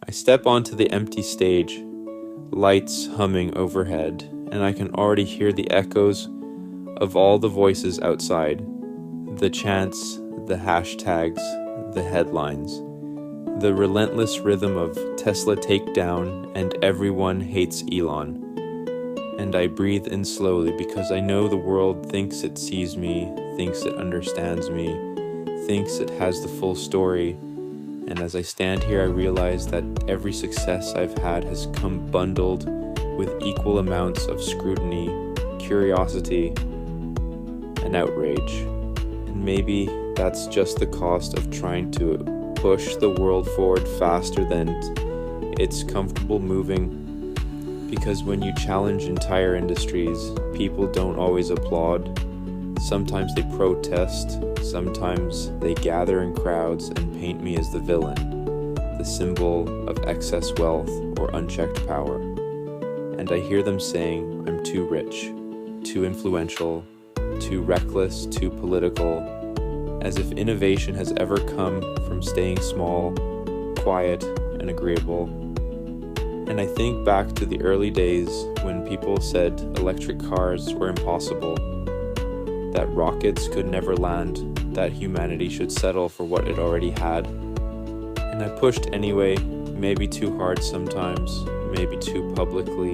I step onto the empty stage, lights humming overhead, and I can already hear the echoes of all the voices outside, the chants, the hashtags, the headlines, the relentless rhythm of Tesla takedown and everyone hates Elon. And I breathe in slowly because I know the world thinks it sees me, thinks it understands me, thinks it has the full story. And as I stand here, I realize that every success I've had has come bundled with equal amounts of scrutiny, curiosity, and outrage. And maybe that's just the cost of trying to push the world forward faster than it's comfortable moving. Because when you challenge entire industries, people don't always applaud. Sometimes they protest, sometimes they gather in crowds and paint me as the villain, the symbol of excess wealth or unchecked power. And I hear them saying I'm too rich, too influential, too reckless, too political, as if innovation has ever come from staying small, quiet, and agreeable. And I think back to the early days when people said electric cars were impossible, that rockets could never land, that humanity should settle for what it already had. And I pushed anyway, maybe too hard sometimes, maybe too publicly,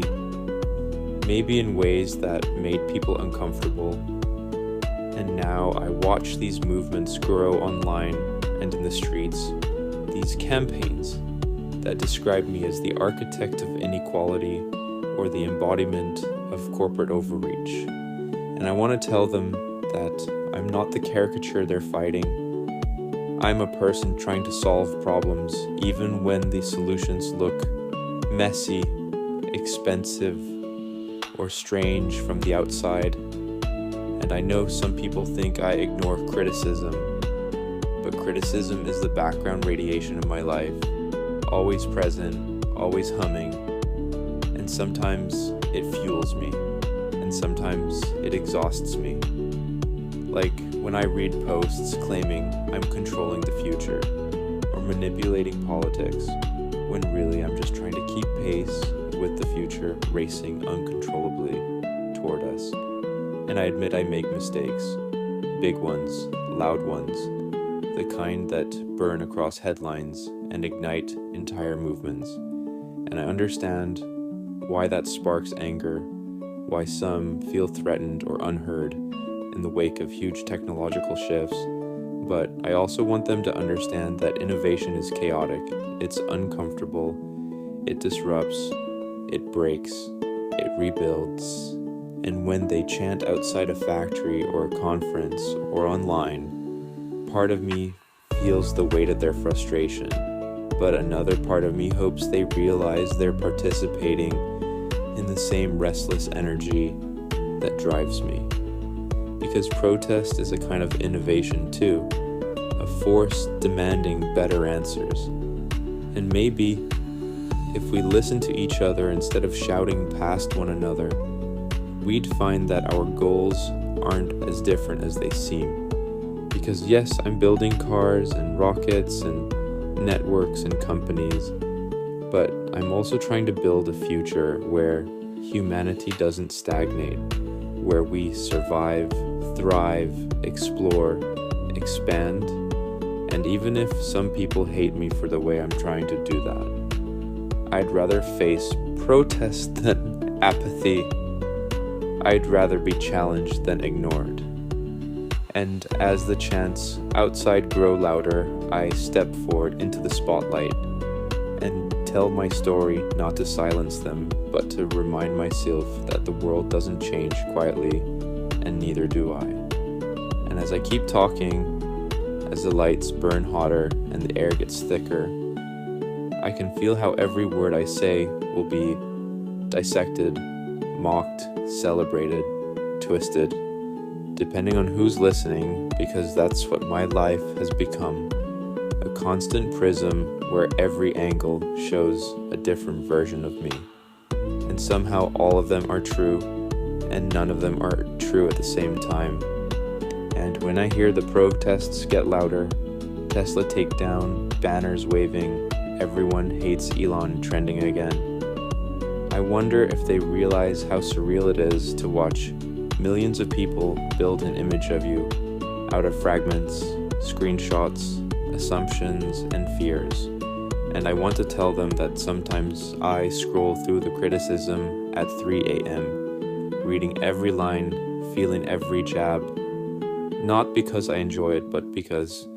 maybe in ways that made people uncomfortable. And now I watch these movements grow online and in the streets, these campaigns that describe me as the architect of inequality or the embodiment of corporate overreach. And I want to tell them that I'm not the caricature they're fighting. I'm a person trying to solve problems even when the solutions look messy, expensive, or strange from the outside. And I know some people think I ignore criticism, but criticism is the background radiation of my life. Always present, always humming, and sometimes it fuels me, and sometimes it exhausts me. Like when I read posts claiming I'm controlling the future, or manipulating politics, when really I'm just trying to keep pace with the future racing uncontrollably toward us. And I admit I make mistakes, big ones, loud ones, the kind that burn across headlines and ignite entire movements. And I understand why that sparks anger, why some feel threatened or unheard in the wake of huge technological shifts. But I also want them to understand that innovation is chaotic, it's uncomfortable, it disrupts, it breaks, it rebuilds. And when they chant outside a factory or a conference or online, part of me feels the weight of their frustration, but another part of me hopes they realize they're participating in the same restless energy that drives me. Because protest is a kind of innovation too, a force demanding better answers. And maybe if we listen to each other instead of shouting past one another, we'd find that our goals aren't as different as they seem. Because yes, I'm building cars and rockets and networks and companies, but I'm also trying to build a future where humanity doesn't stagnate, where we survive, thrive, explore, expand. And even if some people hate me for the way I'm trying to do that, I'd rather face protest than apathy. I'd rather be challenged than ignored. And as the chants outside grow louder, I step forward into the spotlight and tell my story, not to silence them, but to remind myself that the world doesn't change quietly, and neither do I. And as I keep talking, as the lights burn hotter and the air gets thicker, I can feel how every word I say will be dissected, mocked, celebrated, twisted, depending on who's listening, because that's what my life has become, a constant prism where every angle shows a different version of me. And somehow all of them are true, and none of them are true at the same time. And when I hear the protests get louder, Tesla takedown, banners waving, everyone hates Elon trending again. I wonder if they realize how surreal it is to watch millions of people build an image of you out of fragments, screenshots, assumptions, and fears. And I want to tell them that sometimes I scroll through the criticism at 3 a.m., reading every line, feeling every jab, not because I enjoy it, but because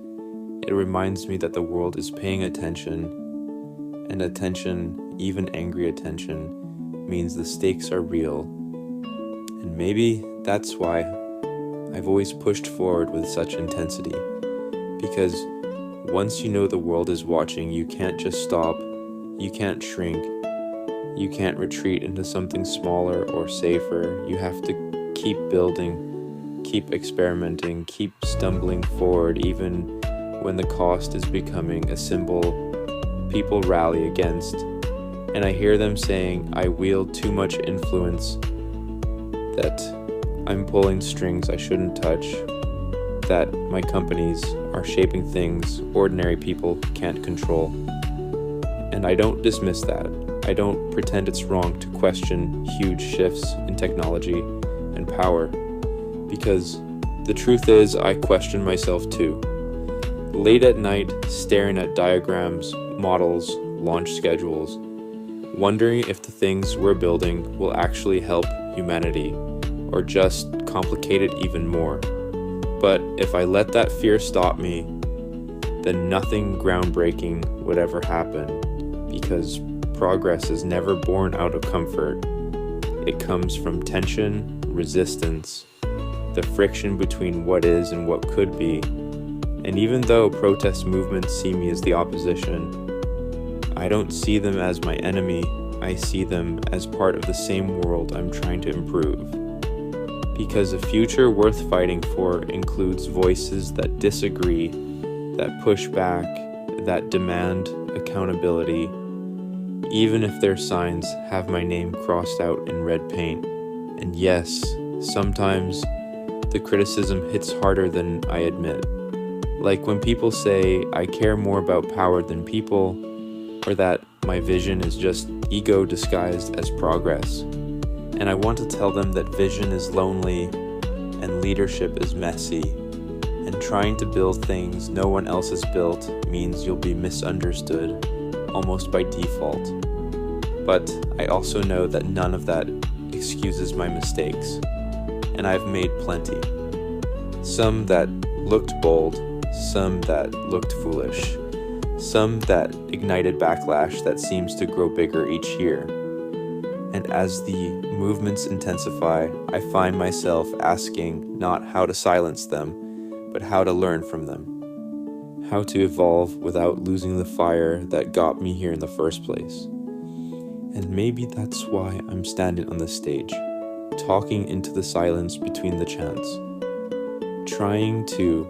it reminds me that the world is paying attention, and attention, even angry attention, means the stakes are real. And maybe that's why I've always pushed forward with such intensity, because once you know the world is watching, you can't just stop, you can't shrink, you can't retreat into something smaller or safer. You have to keep building, keep experimenting, keep stumbling forward, even when the cost is becoming a symbol people rally against. And I hear them saying I wield too much influence, that I'm pulling strings I shouldn't touch, that my companies are shaping things ordinary people can't control. And I don't dismiss that. I don't pretend it's wrong to question huge shifts in technology and power, because the truth is I question myself too. Late at night, staring at diagrams, models, launch schedules, wondering if the things we're building will actually help humanity or just complicate it even more. But if I let that fear stop me, then nothing groundbreaking would ever happen, because progress is never born out of comfort. It comes from tension, resistance, the friction between what is and what could be. And even though protest movements see me as the opposition, I don't see them as my enemy. I see them as part of the same world I'm trying to improve. Because a future worth fighting for includes voices that disagree, that push back, that demand accountability, even if their signs have my name crossed out in red paint. And yes, sometimes the criticism hits harder than I admit. Like when people say I care more about power than people, or that my vision is just ego disguised as progress. And I want to tell them that vision is lonely and leadership is messy, and trying to build things no one else has built means you'll be misunderstood, almost by default. But I also know that none of that excuses my mistakes, and I've made plenty. Some that looked bold, some that looked foolish, some that ignited backlash that seems to grow bigger each year. And as the movements intensify, I find myself asking not how to silence them, but how to learn from them. How to evolve without losing the fire that got me here in the first place. And maybe that's why I'm standing on the stage, talking into the silence between the chants, trying to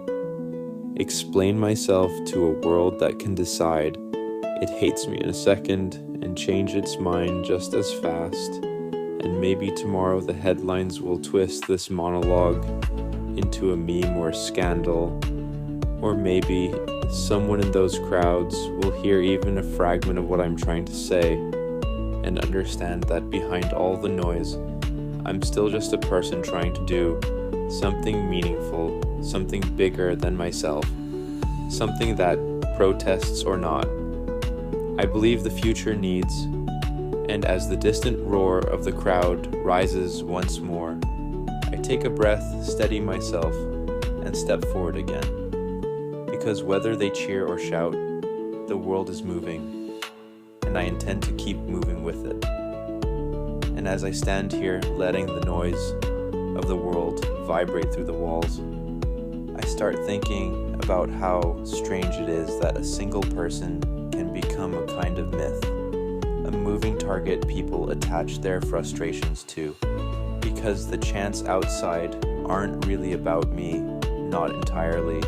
explain myself to a world that can decide it hates me in a second and change its mind just as fast. And maybe tomorrow the headlines will twist this monologue into a meme or scandal. Or maybe someone in those crowds will hear even a fragment of what I'm trying to say and understand that behind all the noise, I'm still just a person trying to do something meaningful, something bigger than myself, something that protests or not. I believe the future needs, and as the distant roar of the crowd rises once more, I take a breath, steady myself, and step forward again. Because whether they cheer or shout, the world is moving, and I intend to keep moving with it. And as I stand here letting the noise of the world vibrate through the walls, I start thinking about how strange it is that a single person can become a kind of myth, a moving target people attach their frustrations to, because the chants outside aren't really about me, not entirely.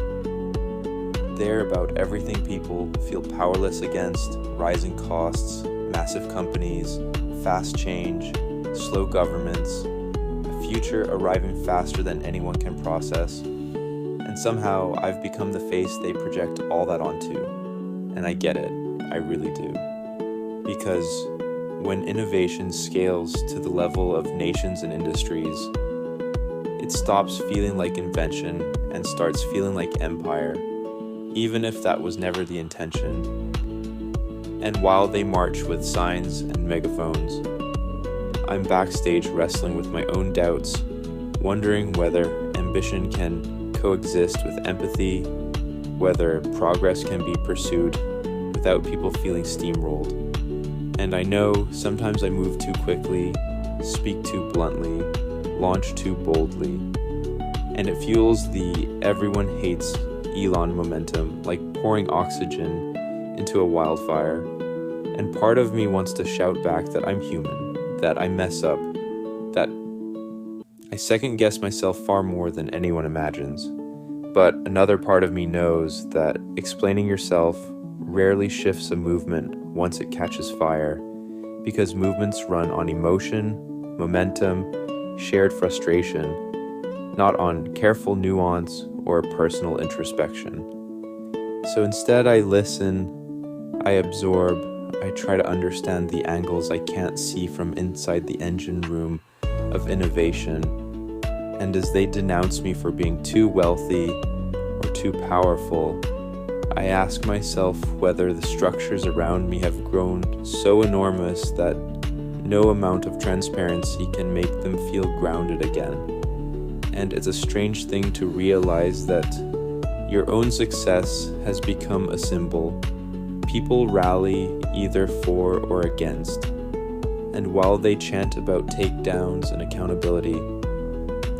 They're about everything people feel powerless against: rising costs, massive companies, fast change, slow governments, a future arriving faster than anyone can process. And somehow I've become the face they project all that onto. And I get it. I really do. Because when innovation scales to the level of nations and industries, it stops feeling like invention and starts feeling like empire, even if that was never the intention. And while they march with signs and megaphones, I'm backstage wrestling with my own doubts, wondering whether ambition can coexist with empathy, whether progress can be pursued without people feeling steamrolled. And I know sometimes I move too quickly, speak too bluntly, launch too boldly, and it fuels the everyone hates Elon momentum like pouring oxygen into a wildfire. And part of me wants to shout back that I'm human, that I mess up, that I second guess myself far more than anyone imagines. But another part of me knows that explaining yourself rarely shifts a movement once it catches fire, because movements run on emotion, momentum, shared frustration, not on careful nuance or personal introspection. So instead I listen, I absorb, I try to understand the angles I can't see from inside the engine room of innovation, and as they denounce me for being too wealthy or too powerful, I ask myself whether the structures around me have grown so enormous that no amount of transparency can make them feel grounded again. And it's a strange thing to realize that your own success has become a symbol. People rally either for or against. And while they chant about takedowns and accountability,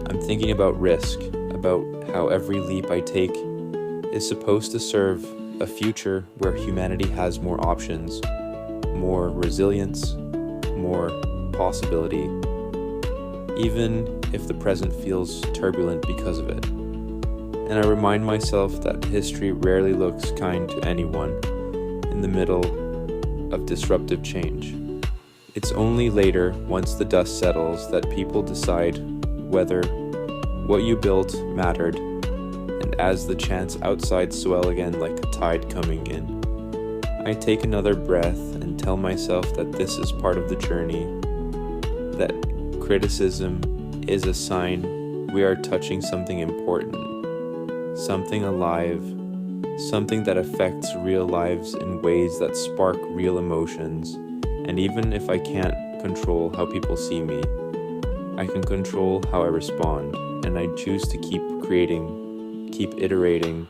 I'm thinking about risk, about how every leap I take is supposed to serve a future where humanity has more options, more resilience, more possibility, even if the present feels turbulent because of it. And I remind myself that history rarely looks kind to anyone in the middle of disruptive change. It's only later, once the dust settles, that people decide whether what you built mattered, and as the chants outside swell again like a tide coming in, I take another breath and tell myself that this is part of the journey, that criticism is a sign we are touching something important, something alive, something that affects real lives in ways that spark real emotions. And even if I can't control how people see me, I can control how I respond, and I choose to keep creating, keep iterating,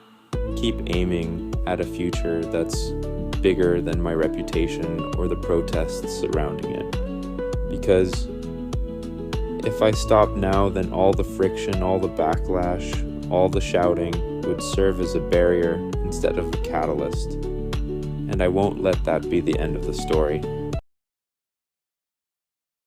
keep aiming at a future that's bigger than my reputation or the protests surrounding it. Because if I stop now, then all the friction, all the backlash, all the shouting would serve as a barrier instead of a catalyst. And I won't let that be the end of the story.